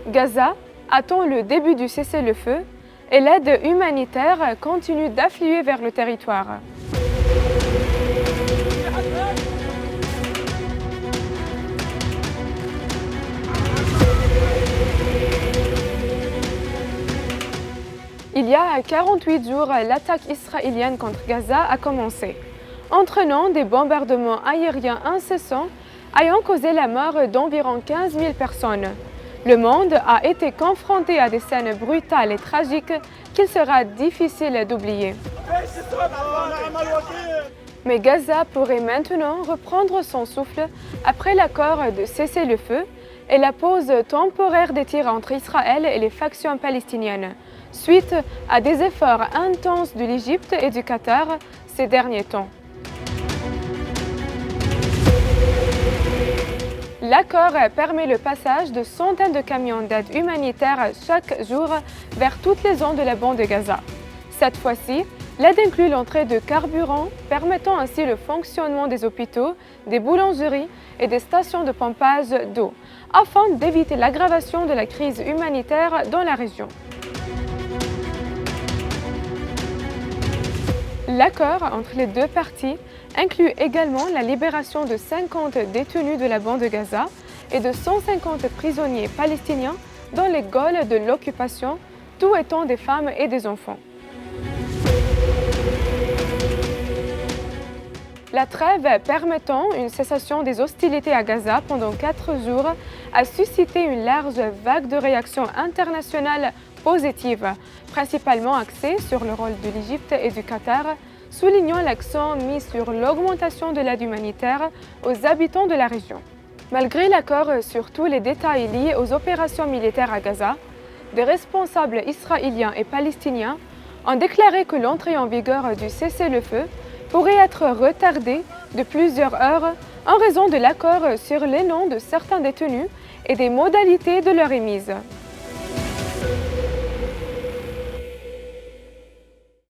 Gaza attend le début du cessez-le-feu et l'aide humanitaire continue d'affluer vers le territoire. Il y a 48 jours, l'attaque israélienne contre Gaza a commencé, entraînant des bombardements aériens incessants ayant causé la mort d'environ 15 000 personnes. Le monde a été confronté à des scènes brutales et tragiques qu'il sera difficile d'oublier. Mais Gaza pourrait maintenant reprendre son souffle après l'accord de cessez-le-feu et la pause temporaire des tirs entre Israël et les factions palestiniennes, suite à des efforts intenses de l'Égypte et du Qatar ces derniers temps. L'accord permet le passage de centaines de camions d'aide humanitaire chaque jour vers toutes les zones de la bande de Gaza. Cette fois-ci, l'aide inclut l'entrée de carburant, permettant ainsi le fonctionnement des hôpitaux, des boulangeries et des stations de pompage d'eau, afin d'éviter l'aggravation de la crise humanitaire dans la région. L'accord entre les deux parties inclut également la libération de 50 détenus de la bande de Gaza et de 150 prisonniers palestiniens dans les geôles de l'occupation, tout étant des femmes et des enfants. La trêve permettant une cessation des hostilités à Gaza pendant 4 jours a suscité une large vague de réactions internationales positives, principalement axées sur le rôle de l'Égypte et du Qatar, soulignant l'accent mis sur l'augmentation de l'aide humanitaire aux habitants de la région. Malgré l'accord sur tous les détails liés aux opérations militaires à Gaza, des responsables israéliens et palestiniens ont déclaré que l'entrée en vigueur du cessez-le-feu pourrait être retardée de plusieurs heures en raison de l'accord sur les noms de certains détenus et des modalités de leur émise.